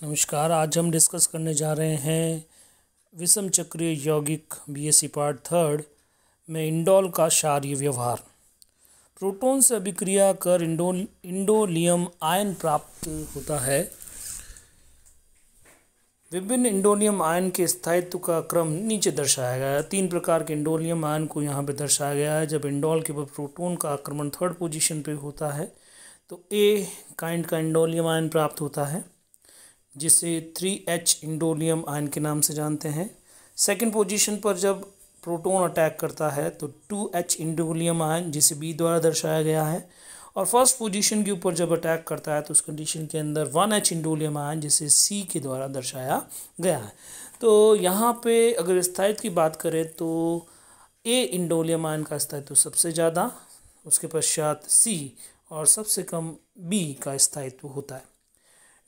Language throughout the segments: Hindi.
नमस्कार। आज हम डिस्कस करने जा रहे हैं विषम चक्रीय यौगिक बीएससी पार्ट थर्ड में इंडोल का क्षारीय व्यवहार। प्रोटॉन से अभिक्रिया कर इंडोलियम आयन प्राप्त होता है। विभिन्न इंडोलियम आयन के स्थायित्व का क्रम नीचे दर्शाया गया है। 3 प्रकार के इंडोलियम आयन को यहाँ पे दर्शाया गया है। जब इंडोल के ऊपर प्रोटॉन का आक्रमण 3rd पोजीशन पे होता है तो ए काइंड का इंडोलियम आयन प्राप्त होता है, जिसे 3H इंडोलियम आयन के नाम से जानते हैं। 2nd पोजीशन पर जब प्रोटॉन अटैक करता है तो 2H इंडोलियम आयन, जिसे बी द्वारा दर्शाया गया है। और 1st पोजीशन के ऊपर जब अटैक करता है तो उस कंडीशन के अंदर 1H इंडोलियम आयन, जिसे सी के द्वारा दर्शाया गया है। तो यहाँ पे अगर स्थायित्व की बात करें तो ए इंडोलियम आयन का स्थायित्व सबसे ज़्यादा, उसके पश्चात सी और सबसे कम बी का स्थायित्व होता है।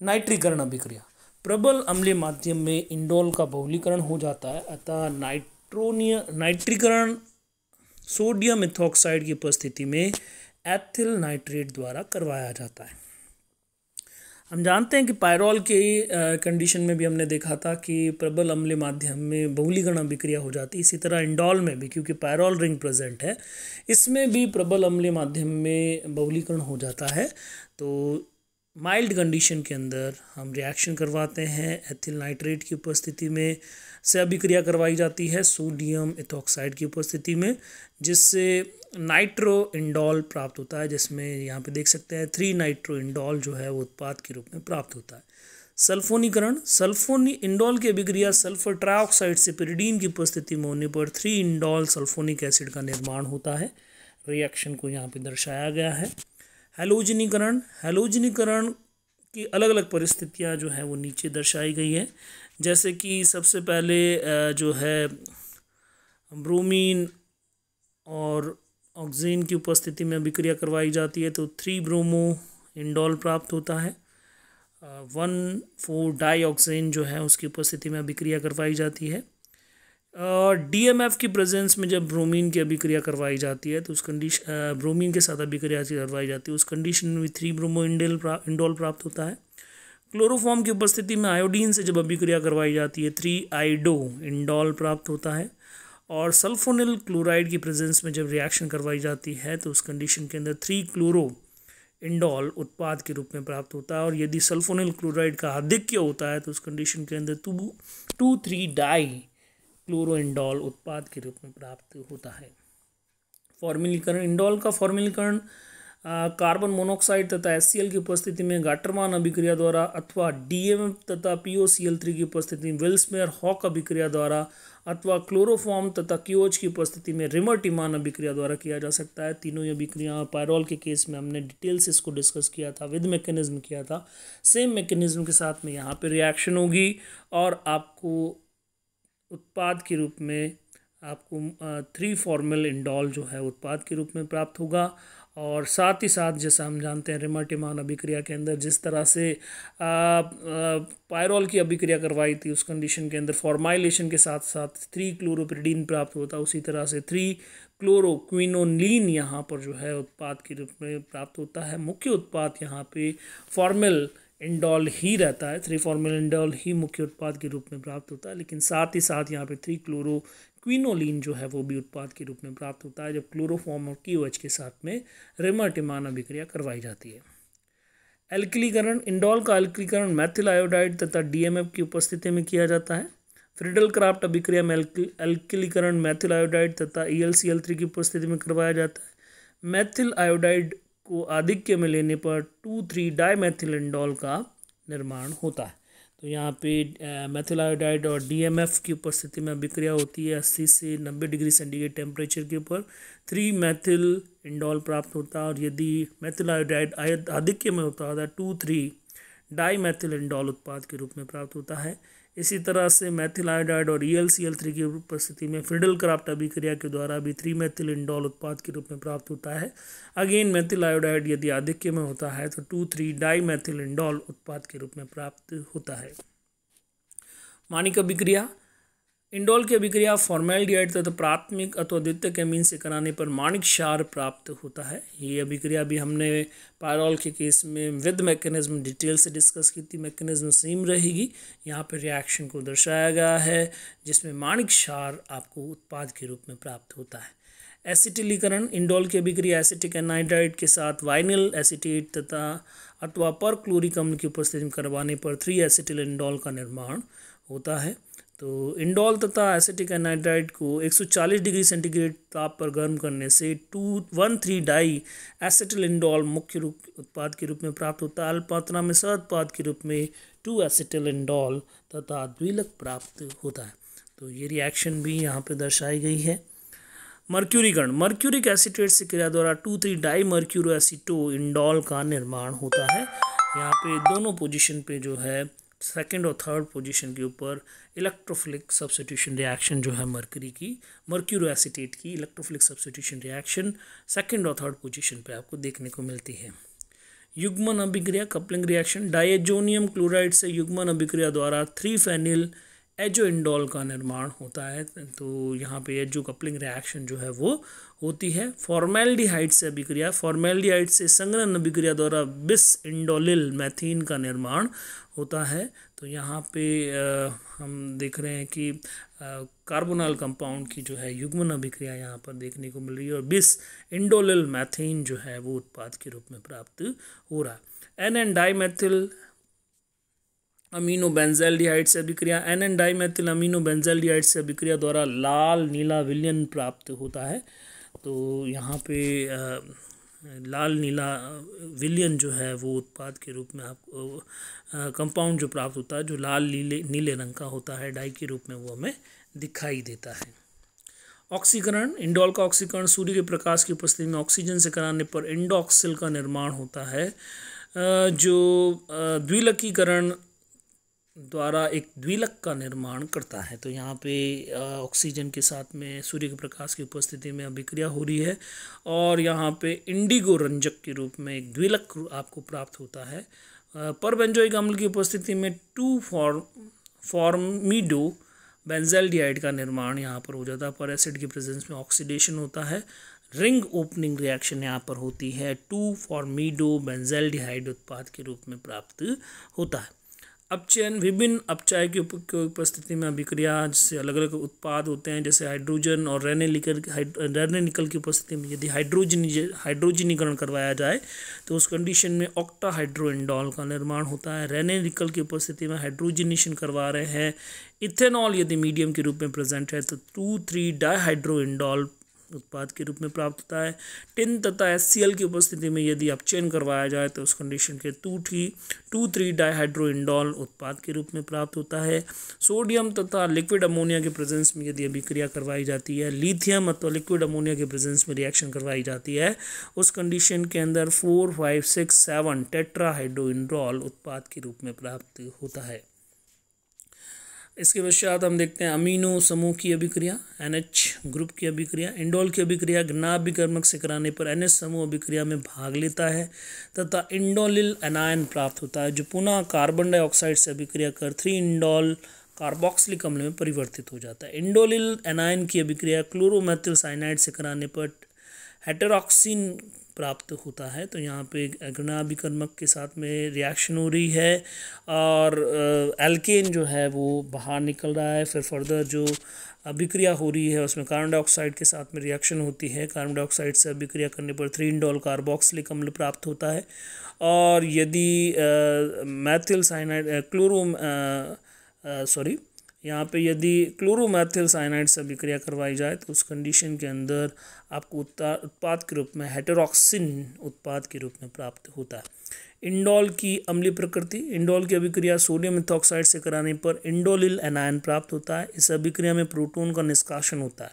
नाइट्रीकरण अभिक्रिया। प्रबल अम्लीय माध्यम में इंडोल का बहुलीकरण हो जाता है, अतः नाइट्रीकरण सोडियम इथॉक्साइड की उपस्थिति में एथिल नाइट्रेट द्वारा करवाया जाता है। हम जानते हैं कि पायरोल के कंडीशन में भी हमने देखा था कि प्रबल अम्लीय माध्यम में बहुलीकरण अभिक्रिया हो जाती है। इसी तरह इंडोल में भी, क्योंकि पायरोल रिंग प्रेजेंट है, इसमें भी प्रबल अम्लीय माध्यम में बहुलीकरण हो जाता है। तो माइल्ड कंडीशन के अंदर हम रिएक्शन करवाते हैं, एथिल नाइट्रेट की उपस्थिति में से अभिक्रिया करवाई जाती है सोडियम इथॉक्साइड की उपस्थिति में, जिससे नाइट्रो इंडोल प्राप्त होता है, जिसमें यहाँ पे देख सकते हैं 3 नाइट्रो इंडोल जो है वो उत्पाद के रूप में प्राप्त होता है। सल्फोनीकरण। इंडोल की अभिक्रिया सल्फर ट्राइऑक्साइड से पिरिडीन की उपस्थिति में होने पर 3 इंडोल सल्फोनिक एसिड का निर्माण होता है। रिएक्शन को यहाँ पे दर्शाया गया है। हैलोजनीकरण की अलग अलग परिस्थितियाँ जो है वो नीचे दर्शाई गई है। जैसे कि सबसे पहले जो है ब्रोमीन और ऑक्सीजन की उपस्थिति में अभिक्रिया करवाई जाती है तो 3 ब्रोमो इंडोल प्राप्त होता है। 1,4 डाईऑक्सीजन जो है उसकी उपस्थिति में अभिक्रिया करवाई जाती है। और डीएमएफ की प्रेजेंस में जब ब्रोमीन की अभिक्रिया करवाई जाती है तो उस कंडीशन ब्रोमीन के साथ अभिक्रिया करवाई जाती है, उस कंडीशन में भी 3 ब्रोमो इंडोल प्राप्त होता है। क्लोरोफॉर्म की उपस्थिति में आयोडीन से जब अभिक्रिया करवाई जाती है 3 आइडो इंडोल प्राप्त होता है। और सल्फोनिल क्लोराइड की प्रेजेंस में जब रिएक्शन करवाई जाती है तो उस कंडीशन के अंदर 3 क्लोरो इंडोल उत्पाद के रूप में प्राप्त होता है। और यदि सल्फोनिल क्लोराइड का आधिक्य होता है तो उस कंडीशन के अंदर 2,3 डाई क्लोरोइंडोल उत्पाद के रूप में प्राप्त होता है। फॉर्मिलीकरण। इंडोल का फॉर्मिलीकरण कार्बन मोनोऑक्साइड तथा HCl की उपस्थिति में गाटरमान अभिक्रिया द्वारा अथवा DMF तथा POCl3 की उपस्थिति में विल्समेयर हॉक अभिक्रिया द्वारा अथवा क्लोरोफॉर्म तथा QOH की उपस्थिति में रिमर-टिमान अभिक्रिया द्वारा किया जा सकता है। तीनों ही अभिक्रिया पायरोल के केस में हमने डिटेल से इसको डिस्कस किया था, विद मैकेनिज्म किया था। सेम मैकेनिज्म के साथ में यहाँ पे रिएक्शन होगी और आपको उत्पाद के रूप में आपको 3 फॉर्मल इंडोल जो है उत्पाद के रूप में प्राप्त होगा। और साथ ही साथ जैसा हम जानते हैं रिमर-टिमान अभिक्रिया के अंदर जिस तरह से पायरोल की अभिक्रिया करवाई थी उस कंडीशन के अंदर फॉर्माइलेशन के साथ साथ 3 क्लोरोपिरिडीन प्राप्त होता है, उसी तरह से 3 क्लोरोक्विनोलिन यहाँ पर जो है उत्पाद के रूप में प्राप्त होता है। मुख्य उत्पाद यहाँ पे फॉर्मल इंडोल ही रहता है, 3 फॉर्मल इंडोल ही मुख्य उत्पाद के रूप में प्राप्त होता है, लेकिन साथ ही साथ यहाँ पे 3 क्लोरोक्विनोलिन जो है वो भी उत्पाद के रूप में प्राप्त होता है जब क्लोरोफॉर्म और QOH के साथ में रिमर-टिमान अभिक्रिया करवाई जाती है। एल्किलीकरण। इंडोल का एल्किलीकरण मेथिल आयोडाइड तथा DMF की उपस्थिति में किया जाता है। फ्रीडल क्राफ्ट अभिक्रिया में एल्किलीकरण मेथिल आयोडाइड तथा ElCl3 की उपस्थिति में करवाया जाता है। मेथिल आयोडाइड को आधिक्य में लेने पर 2,3 डाईमेथिल इंडोल का निर्माण होता है। तो यहाँ पे मेथिल आयोडाइड और DMF की उपस्थिति में अभिक्रिया होती है 80 से 90 डिग्री सेंटीग्रेड टेम्परेचर के ऊपर 3 मेथिल इंडोल प्राप्त होता है। और यदि मेथिल आयोडाइड आधिक्य में होता है 2,3 डाईमेथिल इंडोल उत्पाद के रूप में प्राप्त होता है। इसी तरह से मेथिल आयोडाइड और ElCl3 की उपस्थिति में फ्रीडल क्राफ्ट अभिक्रिया के द्वारा भी 3 मेथिल इंडोल उत्पाद के रूप में प्राप्त होता है। अगेन मेथिल आयोडाइड यदि आधिक्य में होता है तो 2,3 डाईमेथिल इंडोल उत्पाद के रूप में प्राप्त होता है। मानिक अभिक्रिया। इंडोल की अभिक्रिया फॉर्मेल्डिहाइड तथा प्राथमिक अथवा द्वितीयक एमीन से कराने पर माणिक क्षार प्राप्त होता है। ये अभिक्रिया भी हमने पायरॉल के केस में विद मैकेनिज्म डिटेल से डिस्कस की थी, मैकेनिज्म सेम रहेगी। यहाँ पे रिएक्शन को दर्शाया गया है जिसमें माणिक क्षार आपको उत्पाद के रूप में प्राप्त होता है। एसिटिलीकरण, इंडोल की अभिक्रिया एसिटिक एनाइड्राइड के साथ वाइनिल एसिटेट तथा अथवा परक्लोरिक अम्ल की उपस्थिति में करवाने पर 3 एसिटिल इंडोल का निर्माण होता है। तो इंडोल तथा एसिटिक एनाइड्राइड को 140 डिग्री सेंटीग्रेड ताप पर गर्म करने से 2,1,3 डाई एसिटिल इंडोल मुख्य रूप उत्पाद के रूप में प्राप्त होता है। अल्प मात्रा में सहउत्पाद के रूप में 2 एसिटिल इंडोल तथा द्विलक प्राप्त होता है। तो ये रिएक्शन भी यहाँ पे दर्शाई गई है। मर्क्यूरीकरण, मर्क्यूरिक एसीटेट से क्रिया द्वारा 2,3 डाई मर्क्यूरो एसीटो इंडोल का निर्माण होता है। यहाँ पे दोनों पोजीशन पे जो है सेकंड और थर्ड पोजीशन के ऊपर इलेक्ट्रोफिलिक सब्स्टिट्यूशन रिएक्शन जो है मर्क्यूरो एसीटेट की इलेक्ट्रोफिलिक सब्स्टिट्यूशन रिएक्शन सेकंड और थर्ड पोजीशन पे आपको देखने को मिलती है। युग्मन अभिक्रिया कपलिंग रिएक्शन, डायजोनियम क्लोराइड से युग्मन अभिक्रिया द्वारा 3-फेनिल एजो इंडोल का निर्माण होता है। तो यहाँ पे एजो कपलिंग रिएक्शन जो है वो होती है। फॉर्मेल्डिहाइड से अभिक्रिया, फॉर्मेल्डिहाइड से संघनन अभिक्रिया द्वारा बिस इंडोलिल मैथीन का निर्माण होता है। तो यहाँ पे हम देख रहे हैं कि कार्बोनाल कंपाउंड की जो है युग्मन अभिक्रिया यहाँ पर देखने को मिल रही है और बिस इंडोलिल मैथीन जो है वो उत्पाद के रूप में प्राप्त हो रहा है। एन डाइमेथिल अमीनो बेंजल्डिहाइड से अभिक्रिया, एन डाइमेथिल अमीनो बेंजल्डिहाइड से अभिक्रिया द्वारा लाल नीला विलयन प्राप्त होता है। तो यहाँ पे लाल नीला विलयन जो है वो उत्पाद के रूप में आपको कंपाउंड जो प्राप्त होता है जो लाल नीले रंग का होता है डाई के रूप में वो हमें दिखाई देता है। ऑक्सीकरण, इंडोल का ऑक्सीकरण सूर्य के प्रकाश की उपस्थिति में ऑक्सीजन से कराने पर इंडोक्सिल का निर्माण होता है जो द्विलकीकरण द्वारा एक द्विलक का निर्माण करता है। तो यहाँ पे ऑक्सीजन के साथ में सूर्य के प्रकाश की उपस्थिति में अभिक्रिया हो रही है और यहाँ पे इंडिगो रंजक के रूप में एक द्विलक आपको प्राप्त होता है। परबेंजोइक अम्ल की उपस्थिति में 2-फॉर्मिडो बेंजल्डिहाइड का निर्माण यहाँ पर हो जाता है। पर एसिड की प्रेजेंस में ऑक्सीडेशन होता है। रिंग ओपनिंग रिएक्शन यहाँ पर होती है। 2-फॉर्मिडो बेंजल्डिहाइड उत्पाद के रूप में प्राप्त होता है। अपचयन, विभिन्न अपचाय की उपस्थिति में अभिक्रिया से अलग अलग उत्पाद होते हैं जैसे हाइड्रोजन और रेनेनिकल की उपस्थिति में यदि हाइड्रोजनीकरण करवाया जाए तो उस कंडीशन में ऑक्टाहाइड्रोइंडोल का निर्माण होता है। रेनेनिकल की उपस्थिति में हाइड्रोजनेशन करवा रहे हैं। इथेनॉल यदि मीडियम के रूप में प्रेजेंट है तो 2,3 डाइहाइड्रोइंडोल उत्पाद के रूप में प्राप्त होता है। टिन तथा HCl की उपस्थिति में यदि अपचयन करवाया जाए तो उस कंडीशन के 2,3 डाइहाइड्रोइंडोल उत्पाद के रूप में प्राप्त होता है। सोडियम तथा लिक्विड अमोनिया के प्रेजेंस में यदि अभिक्रिया करवाई जाती है, लिथियम अथवा लिक्विड अमोनिया के प्रेजेंस में रिएक्शन करवाई जाती है, उस कंडीशन के अंदर 4, 5, 6, 7 टेट्राहाइड्रोइंडोल उत्पाद के रूप में प्राप्त होता है। इसके पश्चात हम देखते हैं अमीनो समूह की अभिक्रिया, NH ग्रुप की अभिक्रिया। इंडोल की अभिक्रिया घनाभिकर्मक से कराने पर NH समूह अभिक्रिया में भाग लेता है तथा इंडोलिल एनायन प्राप्त होता है जो पुनः कार्बन डाइऑक्साइड से अभिक्रिया कर 3 इंडोल कार्बोक्सिलिक अम्ल में परिवर्तित हो जाता है। इंडोलिल एनायन की अभिक्रिया क्लोरोमेथिल साइनाइड से कराने पर हेटेरोक्सिन प्राप्त होता है। तो यहाँ पे घनाभिकर्मक के साथ में रिएक्शन हो रही है और एल्केन जो है वो बाहर निकल रहा है। फिर फर्दर जो अभिक्रिया हो रही है उसमें कार्बन डाइऑक्साइड के साथ में रिएक्शन होती है। कार्बन डाइऑक्साइड से अभिक्रिया करने पर 3 इंडोल कार्बोक्सिलिक अम्ल प्राप्त होता है और यदि मैथिल साइनाइड यहाँ पे यदि क्लोरोमेथिल साइनाइड से अभिक्रिया करवाई जाए तो उस कंडीशन के अंदर आपको उत्पाद के रूप में हेटेरोक्सिन उत्पाद के रूप में प्राप्त होता है। इंडोल की अम्लीय प्रकृति, इंडोल की अभिक्रिया सोडियम मेथॉक्साइड से कराने पर इंडोलिल एनायन प्राप्त होता है। इस अभिक्रिया में प्रोटॉन का निष्कासन होता है।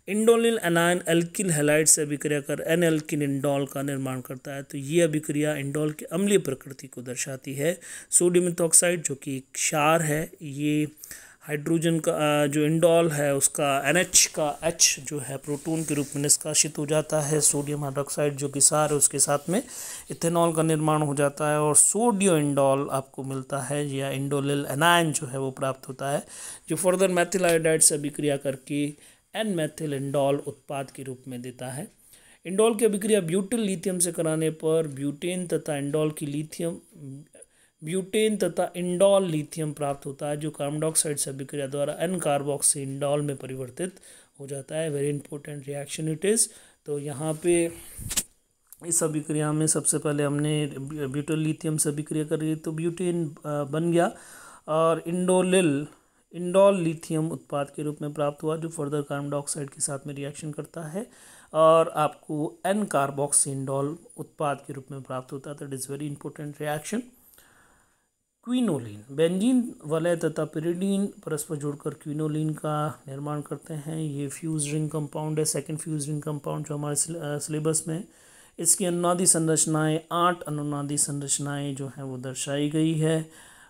इंडोलिल एनायन एल्किल हैलाइड से अभिक्रिया कर एन एल्किन इंडोल का निर्माण करता है। तो ये अभिक्रिया इंडोल की अम्लीय प्रकृति को दर्शाती है। सोडियम मेथॉक्साइड जो कि एक क्षार है, ये हाइड्रोजन का जो इंडोल है उसका NH का H जो है प्रोटॉन के रूप में निष्कासित हो जाता है। सोडियम हाइड्रोक्साइड जो कि सार है उसके साथ में इथेनॉल का निर्माण हो जाता है और सोडियो इंडोल आपको मिलता है या इंडोलिल एनायन जो है वो प्राप्त होता है, जो फर्दर मेथिल आयोडाइड से अभिक्रिया करके एन मेथिल इंडोल उत्पाद के रूप में देता है। इंडोल की अभिक्रिया ब्यूटिल लिथियम से कराने पर ब्यूटेन तथा इंडोल लिथियम प्राप्त होता है, जो कार्बन डाइऑक्साइड से अभिक्रिया द्वारा एन कार्बोक्सी इंडोल में परिवर्तित हो जाता है। Very important reaction it is. तो यहाँ पे इस अभिक्रिया में सबसे पहले हमने ब्यूटिल लिथियम से अभिक्रिया करी तो ब्यूटेन बन गया और इंडोल लिथियम उत्पाद के रूप में प्राप्त हुआ, जो फर्दर कार्बन डाइऑक्साइड के साथ में रिएक्शन करता है और आपको एन कार्बोक्सी इंडोल उत्पाद के रूप में प्राप्त होता है। That is very important reaction. Quinoline, benzene वलय तथा पिरिडीन परस्पर जुड़कर क्विनोलिन का निर्माण करते हैं। ये फ्यूज रिंग कंपाउंड है, सेकंड फ्यूज रिंग कंपाउंड जो हमारे सिलेबस में। इसकी अनुनादी संरचनाएं 8 अनुनादी संरचनाएं जो हैं वो दर्शाई गई है।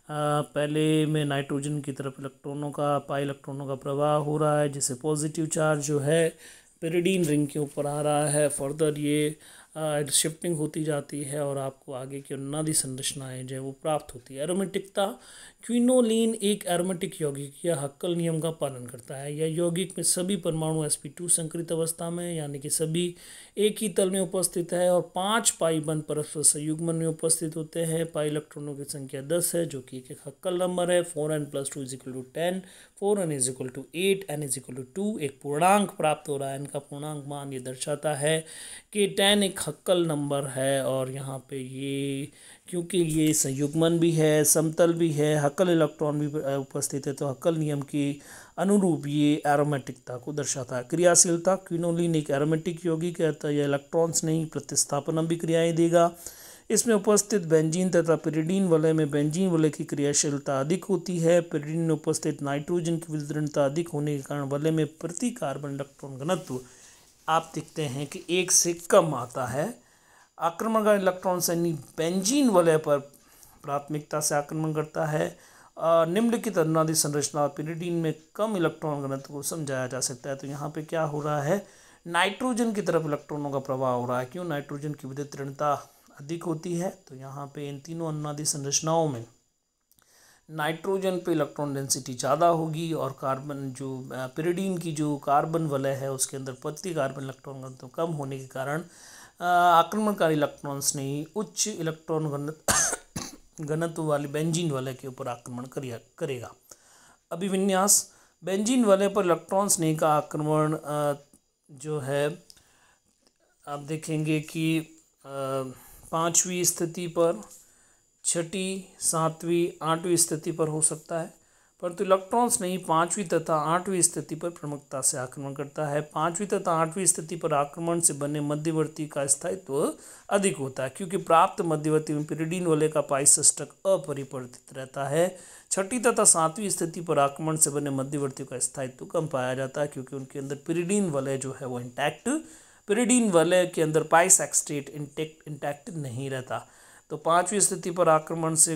पहले में नाइट्रोजन की तरफ इलेक्ट्रॉनों का पाई इलेक्ट्रॉनों का प्रवाह हो रहा है, जिससे पॉजिटिव चार्ज जो है पिरिडीन रिंग के ऊपर आ रहा है। फर्दर ये शिफ्टिंग होती जाती है और आपको आगे की अनुनादी संरचनाएं जो है वो प्राप्त होती है। एरोमेटिकता, क्विनोलिन एक एरोमेटिक यौगिक या हक्कल नियम का पालन करता है। यह यौगिक में सभी परमाणु sp2 संकरित अवस्था में यानी कि सभी एक ही तल में उपस्थित है और 5 पाई बंद परस्पर संयुग्मन में उपस्थित होते हैं। पाई इलेक्ट्रॉनों की संख्या 10 है, जो कि एक हक्कल नंबर है। 4n + 2 = 10, 4n = 8, n = 2। एक पूर्णांक प्राप्त हो रहा है, इनका पूर्णांक मान ये दर्शाता है कि 10 एक हक्कल नंबर है और यहाँ पे ये क्योंकि ये संयुग्मन भी है, समतल भी है, हक्कल इलेक्ट्रॉन भी उपस्थित है, तो हक्कल नियम की अनुरूप ये एरोमेटिकता को दर्शाता है। क्रियाशीलता, क्विनोलिन एक एरोमेटिक यौगिक है, तो यह इलेक्ट्रॉन्स नहीं प्रतिस्थापन अभिक्रियाएं देगा। इसमें उपस्थित बेंजीन तथा पिरिडीन वलय में बेंजीन वलय की क्रियाशीलता अधिक होती है। पिरिडीन में उपस्थित नाइट्रोजन की विदीर्णता अधिक होने के कारण वलय में प्रति कार्बन इलेक्ट्रॉन घनत्व आप देखते हैं कि 1 से कम आता है। आक्रमणकारी इलेक्ट्रॉन यानी बेंजीन वलय पर प्राथमिकता से आक्रमण करता है। निम्नलिखित अनुनादी संरचना पिरिडीन में कम इलेक्ट्रॉन घनत्व को समझाया जा सकता है। तो यहाँ पे क्या हो रहा है, नाइट्रोजन की तरफ इलेक्ट्रॉनों का प्रवाह हो रहा है। क्यों? नाइट्रोजन की विद्युतीरणता अधिक होती है। तो यहाँ पे इन तीनों अनुनादी संरचनाओं में नाइट्रोजन पे इलेक्ट्रॉन डेंसिटी ज़्यादा होगी और कार्बन जो पिरिडीन की जो कार्बन वलय है उसके अंदर प्रति कार्बन इलेक्ट्रॉन घनत्व कम होने के कारण आक्रमणकारी इलेक्ट्रॉन्स ने उच्च इलेक्ट्रॉन घनत्व वाली बेंजीन वलय के ऊपर आक्रमण करेगा। अभिविन्यास, बेंजीन वलय पर इलेक्ट्रॉन स्नेह का आक्रमण जो है आप देखेंगे कि 5वीं स्थिति पर, 6ठी, 7वीं, 8वीं स्थिति पर हो सकता है, परंतु इलेक्ट्रॉन्स नहीं 5वीं तथा 8वीं स्थिति पर प्रमुखता से आक्रमण करता है। 5वीं तथा 8वीं स्थिति पर आक्रमण से बने मध्यवर्ती का स्थायित्व अधिक होता है, क्योंकि प्राप्त मध्यवर्ती में पिरिडीन वलय का पाई षष्ठक अपरिवर्तित रहता है। 6ठी तथा 7वीं स्थिति पर आक्रमण से बने मध्यवर्ती का स्थायित्व कम पाया जाता है, क्योंकि उनके अंदर पिरिडीन वलय जो है वो इंटैक्ट, पिरिडीन वलय के अंदर पाई सेक्सटेट इंटैक्ट नहीं रहता। तो 5वीं स्थिति पर आक्रमण से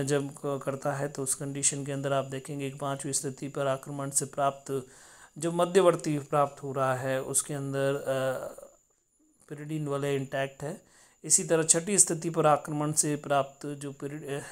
जब करता है तो उस कंडीशन के अंदर आप देखेंगे कि 5वीं स्थिति पर आक्रमण से प्राप्त जो मध्यवर्ती प्राप्त हो रहा है उसके अंदर पिरिडीन वलय इंटैक्ट है। इसी तरह 6ठी स्थिति पर आक्रमण से प्राप्त जो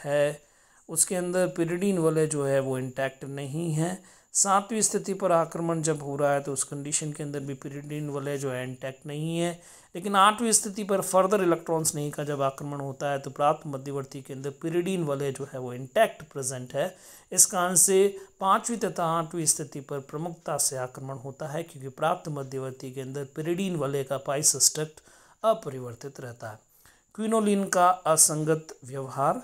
है उसके अंदर पिरिडीन वलय जो है वो इंटैक्ट नहीं है। 7वीं स्थिति पर आक्रमण जब हो रहा है तो उस कंडीशन के अंदर भी पिरिडीन वलय जो है इंटैक्ट नहीं है। लेकिन 8वीं स्थिति पर फर्दर इलेक्ट्रॉन्स नहीं का जब आक्रमण होता है तो प्राप्त मध्यवर्ती के अंदर पिरिडीन वलय जो है वो इंटैक्ट प्रेजेंट है। इस कारण से 5वीं तथा 8वीं स्थिति पर प्रमुखता से आक्रमण होता है, क्योंकि प्राप्त मध्यवर्ती के अंदर पिरिडीन वलय का पाई षष्ठक अपरिवर्तित रहता है। क्विनोलिन का असंगत व्यवहार,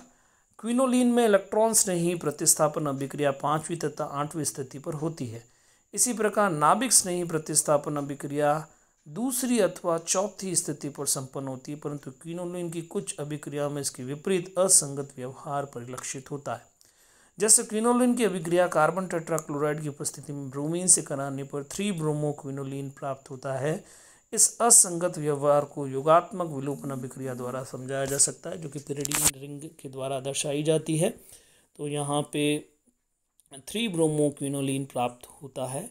क्विनोलिन में इलेक्ट्रॉन्स नहीं प्रतिस्थापन अभिक्रिया 5वीं तथा 8वीं स्थिति पर होती है। इसी प्रकार नाभिक स्नेही प्रतिस्थापन अभिक्रिया 2री अथवा 4थी स्थिति पर संपन्न होती है, परंतु क्विनोलिन की कुछ अभिक्रियाओं में इसके विपरीत असंगत व्यवहार परिलक्षित होता है। जैसे क्विनोलिन की अभिक्रिया कार्बन टेट्राक्लोराइड की उपस्थिति में ब्रोमीन से कराने पर 3-ब्रोमो क्विनोलिन प्राप्त होता है। इस असंगत व्यवहार को योगात्मक विलोपन अभिक्रिया द्वारा समझाया जा सकता है, जो कि पिरिडीन रिंग के द्वारा दर्शाई जाती है। तो यहाँ पे 3 ब्रोमो क्विनोलिन प्राप्त होता है।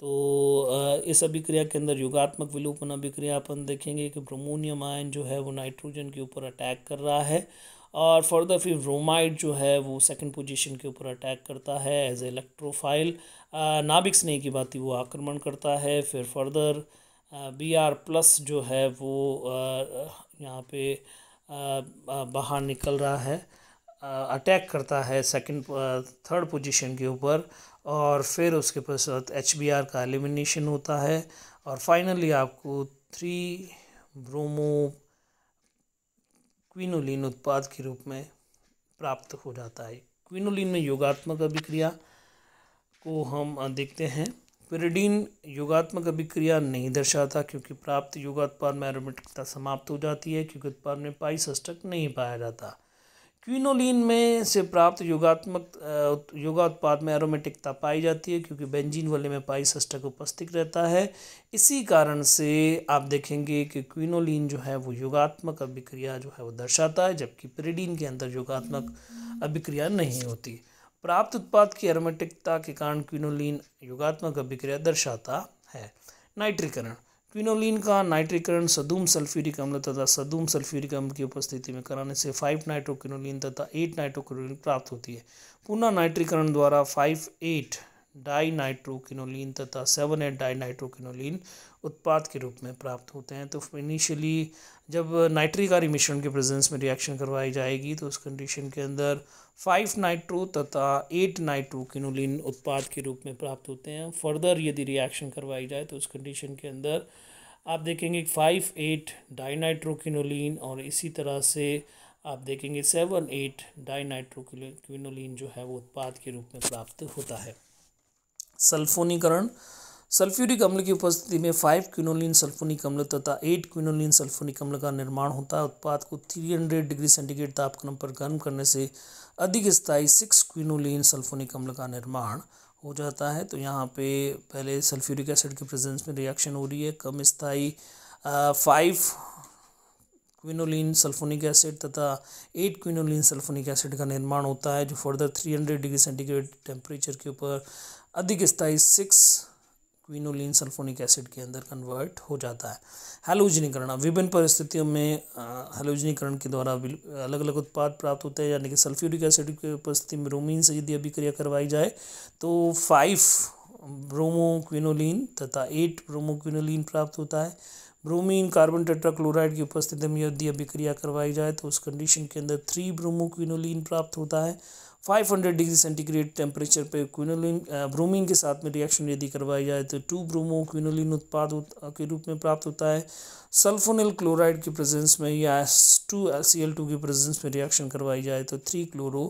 तो इस अभिक्रिया के अंदर योगात्मक विलोपन अभिक्रिया अपन देखेंगे कि ब्रोमोनियम आयन जो है वो नाइट्रोजन के ऊपर अटैक कर रहा है, और फर्दर फिर ब्रोमाइड जो है वो सेकंड पोजीशन के ऊपर अटैक करता है एज ए इलेक्ट्रोफाइल, नाभिक स्नेह की भांति वो आक्रमण करता है। फिर फर्दर Br+ जो है वो यहाँ पे बाहर निकल रहा है, अटैक करता है सेकंड थर्ड पोजीशन के ऊपर, और फिर उसके पश्चात HBr का एलिमिनेशन होता है, और फाइनली आपको 3 ब्रोमो क्विनोलिन उत्पाद के रूप में प्राप्त हो जाता है। क्विनोलिन में योगात्मक अभिक्रिया को हम देखते हैं। पिरिडीन योगात्मक अभिक्रिया नहीं दर्शाता क्योंकि प्राप्त योगात्पाद में एरोमेटिकता समाप्त हो जाती है, क्योंकि उत्पाद में पाई षष्ठक नहीं पाया जाता। क्विनोलिन में से प्राप्त योगात्पाद में एरोमेटिकता पाई जाती है क्योंकि बेंजीन वाले में पाई षष्ठक उपस्थित रहता है। इसी कारण से आप देखेंगे कि क्विनोलिन जो है वो योगात्मक अभिक्रिया जो है वो दर्शाता है, जबकि पिरिडीन के अंदर योगात्मक अभिक्रिया नहीं होती। प्राप्त उत्पाद की एरोमेटिकता के कारण क्विनोलिन योगात्मक अभिक्रिया दर्शाता है। नाइट्रीकरण, क्विनोलिन का नाइट्रीकरण सदुम सल्फ्यूरिक अम्ल तथा सदुम सल्फ्यूरिक अम्ल की उपस्थिति में कराने से 5 नाइट्रोक्विनोलिन तथा 8 नाइट्रोक्विनोलिन प्राप्त होती है। पुनः नाइट्रीकरण द्वारा 5,8 डाइनाइट्रोक्विनोलिन तथा 7,8 डाइनाइट्रोक्विनोलिन उत्पाद के रूप में प्राप्त होते हैं। तो इनिशियली जब नाइट्रिकारी मिश्रण के प्रेजेंस में रिएक्शन करवाई जाएगी तो उस कंडीशन के अंदर 5 नाइट्रो तथा 8 नाइट्रोक्विनोलिन उत्पाद के रूप में प्राप्त होते हैं। फर्दर यदि रिएक्शन करवाई जाए तो उस कंडीशन के अंदर आप देखेंगे 5,8 डाइनाइट्रोक्विनोलिन, और इसी तरह से आप देखेंगे 7,8 डाइनाइट्रोक्विनोलिन जो है वो उत्पाद के रूप में प्राप्त होता है। सल्फोनीकरण, सल्फ्यूरिक अम्ल की उपस्थिति में 5 क्विनोलिन सल्फोनिक अम्ल तथा 8 क्विनोलिन सल्फोनिक अम्ल का निर्माण होता है। उत्पाद को 300 डिग्री सेंटीग्रेड तापक्रम पर गर्म करने से अधिक स्थायी 6 क्विनोलिन सल्फोनिक अम्ल का निर्माण हो जाता है। तो यहाँ पे पहले सल्फ्यूरिक एसिड के प्रेजेंस में रिएक्शन हो रही है, कम स्थायी 5 क्विनोलिन सल्फोनिक एसिड तथा 8 क्विनोलिन सल्फोनिक एसिड का निर्माण होता है, जो फर्दर 300 डिग्री सेंटीग्रेड टेम्परेचर के ऊपर अधिक स्थायी 6 क्विनोलिन सल्फोनिक एसिड के अंदर कन्वर्ट हो जाता है। हैलोजनीकरण, विभिन्न परिस्थितियों में हैलोजनीकरण के द्वारा अलग अलग उत्पाद प्राप्त होते हैं, यानी कि सल्फ्यूरिक एसिड की उपस्थिति में ब्रोमीन से यदि अभिक्रिया करवाई जाए तो 5 ब्रोमो क्विनोलिन तथा 8 ब्रोमो क्विनोलिन प्राप्त होता है। ब्रोमीन कार्बन टेट्राक्लोराइड की उपस्थिति में यदि अभिक्रिया करवाई जाए तो उस कंडीशन के अंदर 3 ब्रोमो क्विनोलिन प्राप्त होता है। 500 डिग्री सेंटीग्रेड टेम्परेचर पे क्विनोलिन ब्रोमीन के साथ में रिएक्शन यदि करवाई जाए तो 2 ब्रोमो क्विनोलिन उत्पाद के रूप में प्राप्त होता है। सल्फोनिल क्लोराइड की प्रेजेंस में या H2Cl2 की प्रेजेंस में रिएक्शन करवाई जाए तो 3 क्लोरो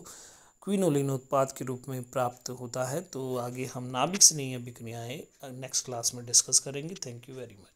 क्विनोलिन उत्पाद के रूप में प्राप्त होता है। तो आगे हम नाभिक स्नेही अभिक्रियाएं नेक्स्ट क्लास में डिस्कस करेंगे। Thank you very much.